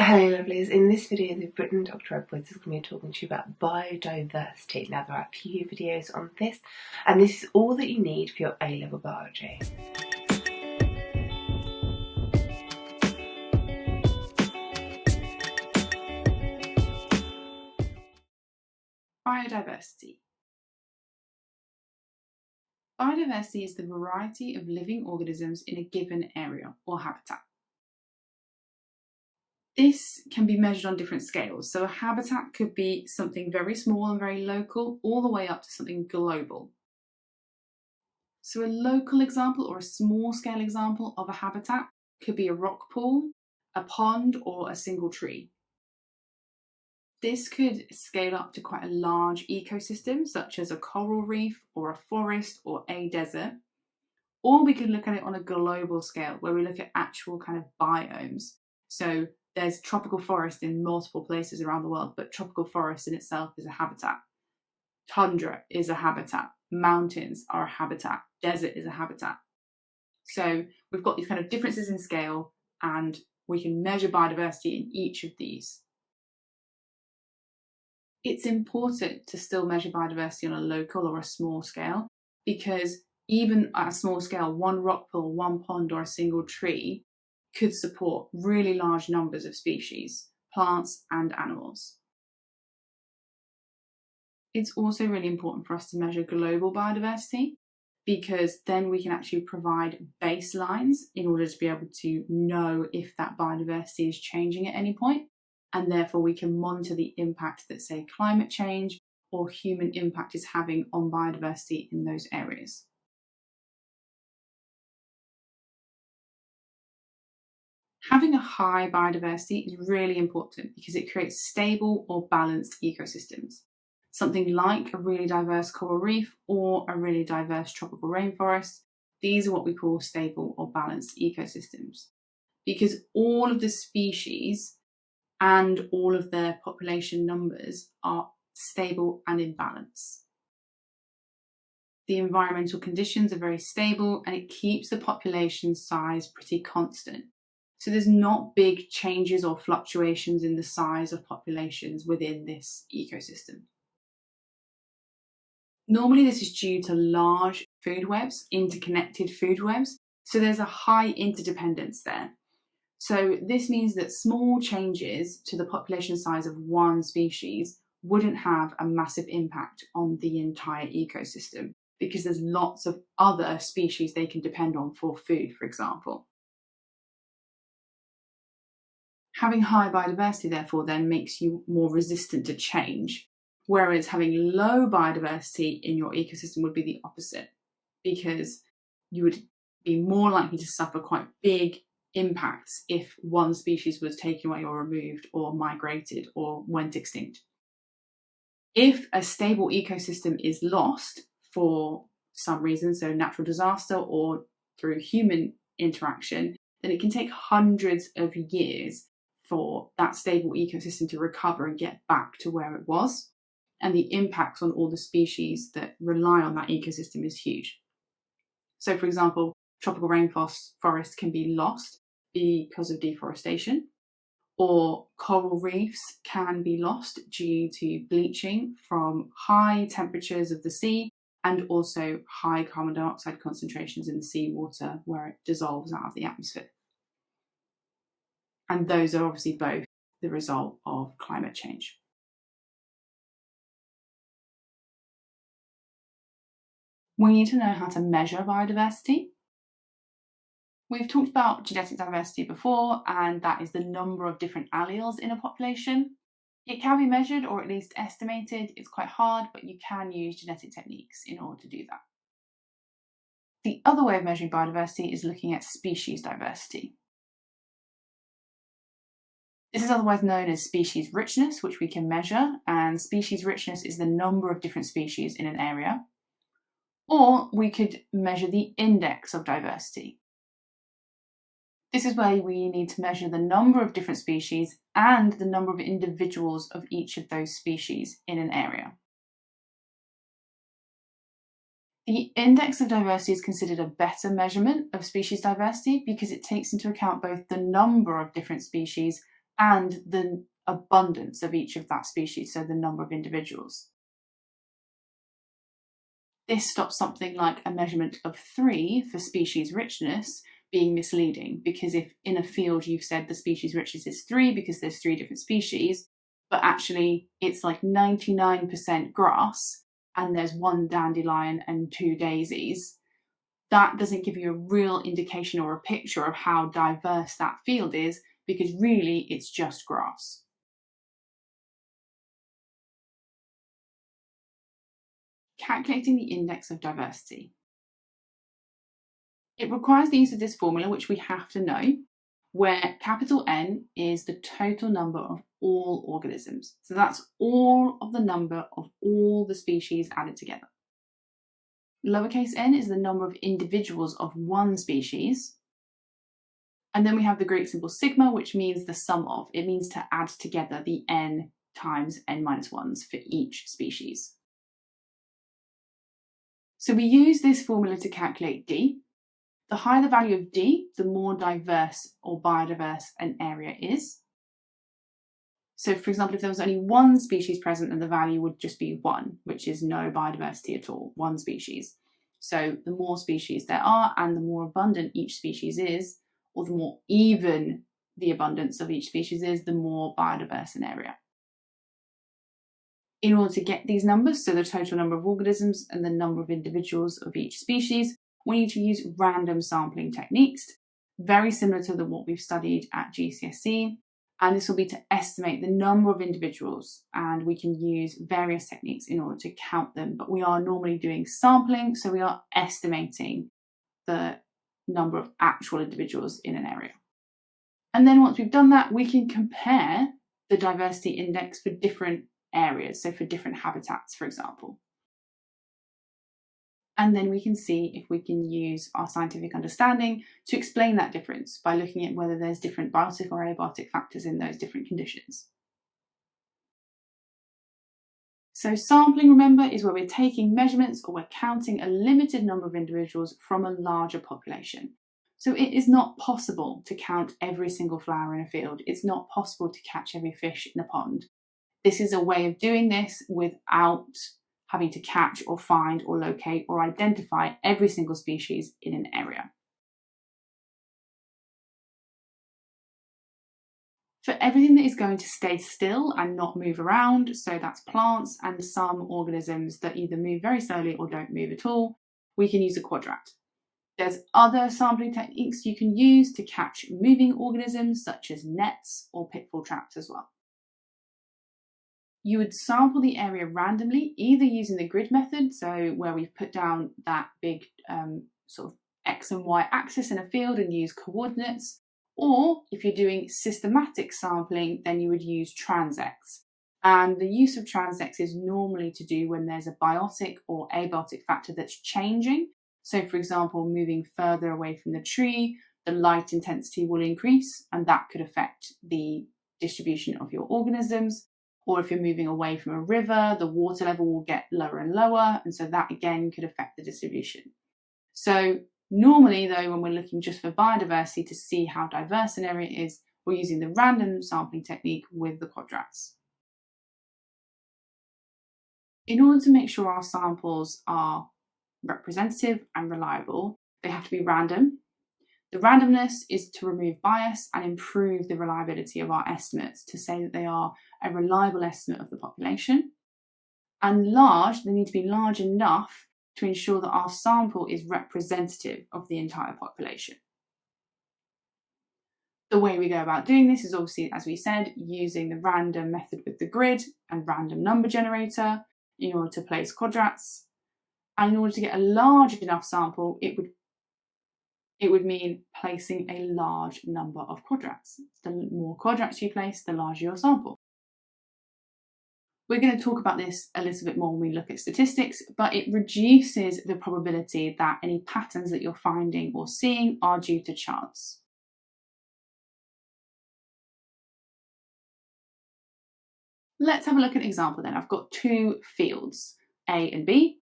Hello lovelies, in this video the Britain Dr. Edwards is going to be talking to you about biodiversity. Now there are a few videos on this and this is all that you need for your A-level biology. Biodiversity. Biodiversity is the variety of living organisms in a given area or habitat. This can be measured on different scales. So a habitat could be something very small and very local, all the way up to something global. So a local example or a small scale example of a habitat could be a rock pool, a pond, or a single tree. This could scale up to quite a large ecosystem, such as a coral reef or a forest or a desert. Or we could look at it on a global scale, where we look at actual kind of biomes. So there's tropical forest in multiple places around the world, but tropical forest in itself is a habitat. Tundra is a habitat. Mountains are a habitat. Desert is a habitat. So we've got these kind of differences in scale, and we can measure biodiversity in each of these. It's important to still measure biodiversity on a local or a small scale, because even at a small scale, one rock pool, one pond, or a single tree could support really large numbers of species, plants and animals. It's also really important for us to measure global biodiversity, because then we can actually provide baselines in order to be able to know if that biodiversity is changing at any point. And therefore we can monitor the impact that, say, climate change or human impact is having on biodiversity in those areas. Having a high biodiversity is really important because it creates stable or balanced ecosystems. Something like a really diverse coral reef or a really diverse tropical rainforest, these are what we call stable or balanced ecosystems, because all of the species and all of their population numbers are stable and in balance. The environmental conditions are very stable and it keeps the population size pretty constant. So there's not big changes or fluctuations in the size of populations within this ecosystem. Normally this is due to large food webs, interconnected food webs, so there's a high interdependence there. So this means that small changes to the population size of one species wouldn't have a massive impact on the entire ecosystem, because there's lots of other species they can depend on for food, for example. Having high biodiversity, therefore, then makes you more resistant to change, whereas having low biodiversity in your ecosystem would be the opposite, because you would be more likely to suffer quite big impacts if one species was taken away or removed or migrated or went extinct. If a stable ecosystem is lost for some reason, so natural disaster or through human interaction, then it can take hundreds of years for that stable ecosystem to recover and get back to where it was. And the impacts on all the species that rely on that ecosystem is huge. So, for example, tropical rainforest can be lost because of deforestation, or coral reefs can be lost due to bleaching from high temperatures of the sea and also high carbon dioxide concentrations in the seawater where it dissolves out of the atmosphere. And those are obviously both the result of climate change. We need to know how to measure biodiversity. We've talked about genetic diversity before, and that is the number of different alleles in a population. It can be measured or at least estimated. It's quite hard, but you can use genetic techniques in order to do that. The other way of measuring biodiversity is looking at species diversity. This is otherwise known as species richness, which we can measure, and species richness is the number of different species in an area. Or we could measure the index of diversity. This is where we need to measure the number of different species and the number of individuals of each of those species in an area. The index of diversity is considered a better measurement of species diversity because it takes into account both the number of different species and the abundance of each of that species, so the number of individuals. This stops something like a measurement of 3 for species richness being misleading, because if in a field you've said the species richness is 3 because there's 3 different species, but actually it's like 99% grass and there's 1 dandelion and 2 daisies, that doesn't give you a real indication or a picture of how diverse that field is, because really it's just grass. Calculating the index of diversity. It requires the use of this formula, which we have to know, where capital N is the total number of all organisms. So that's all of the number of all the species added together. Lowercase n is the number of individuals of one species. And then we have the Greek symbol sigma, which means the sum of. It means to add together the n times n minus 1s for each species. So we use this formula to calculate D. The higher the value of D, the more diverse or biodiverse an area is. So for example, if there was only 1 species present, then the value would just be 1, which is no biodiversity at all, 1 species. So the more species there are and the more abundant each species is, or the more even the abundance of each species is, the more biodiverse an area. In order to get these numbers, so the total number of organisms and the number of individuals of each species, we need to use random sampling techniques, very similar to what we've studied at GCSE. And this will be to estimate the number of individuals, and we can use various techniques in order to count them. But we are normally doing sampling, so we are estimating the number of actual individuals in an area. And then once we've done that, we can compare the diversity index for different areas, so for different habitats, for example. And then we can see if we can use our scientific understanding to explain that difference by looking at whether there's different biotic or abiotic factors in those different conditions. So sampling, remember, is where we're taking measurements or we're counting a limited number of individuals from a larger population. So it is not possible to count every single flower in a field. It's not possible to catch every fish in a pond. This is a way of doing this without having to catch or find or locate or identify every single species in an area. For everything that is going to stay still and not move around, so that's plants and some organisms that either move very slowly or don't move at all, we can use a quadrat. There's other sampling techniques you can use to catch moving organisms, such as nets or pitfall traps as well. You would sample the area randomly, either using the grid method, so where we've put down that big sort of X and Y axis in a field and use coordinates, or if you're doing systematic sampling, then you would use transects. And the use of transects is normally to do when there's a biotic or abiotic factor that's changing. So for example, moving further away from the tree, the light intensity will increase, and that could affect the distribution of your organisms. Or if you're moving away from a river, the water level will get lower and lower, and so that again could affect the distribution. So normally though, when we're looking just for biodiversity to see how diverse an area is, we're using the random sampling technique with the quadrats. In order to make sure our samples are representative and reliable, they have to be random. The randomness is to remove bias and improve the reliability of our estimates, to say that they are a reliable estimate of the population. And large, they need to be large enough to ensure that our sample is representative of the entire population. The way we go about doing this is obviously, as we said, using the random method with the grid and random number generator in order to place quadrats. And in order to get a large enough sample, it would mean placing a large number of quadrats. The more quadrats you place, the larger your sample. We're going to talk about this a little bit more when we look at statistics, but it reduces the probability that any patterns that you're finding or seeing are due to chance. Let's have a look at an example then. I've got 2 fields, A and B.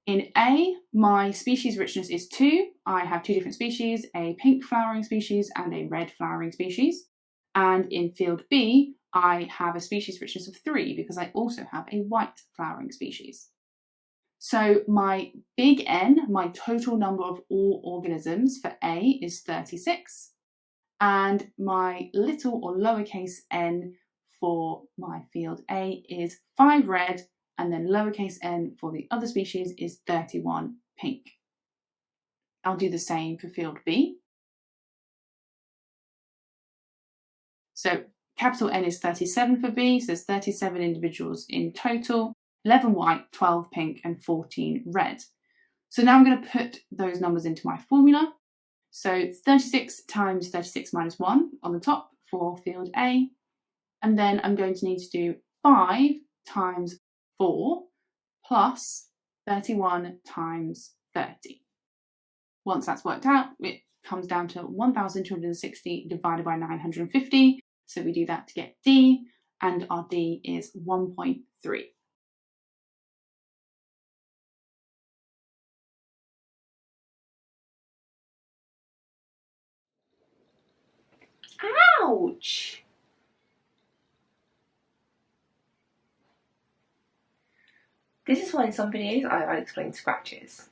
In A, my species richness is 2. I have 2 different species, a pink flowering species and a red flowering species. And in field B, I have a species richness of 3 because I also have a white flowering species. So my big N, my total number of all organisms for A is 36, and my little or lowercase n for my field A is 5 red, and then lowercase n for the other species is 31 pink. I'll do the same for field B. So capital N is 37 for B, so there's 37 individuals in total, 11 white, 12 pink, and 14 red. So now I'm going to put those numbers into my formula. So 36 times 36 minus 1 on the top for field A. And then I'm going to need to do 5 times 4 plus 31 times 30. Once that's worked out, it comes down to 1,260 divided by 950. So we do that to get D, and our D is 1.3. Ouch! This is why in some videos I explain scratches.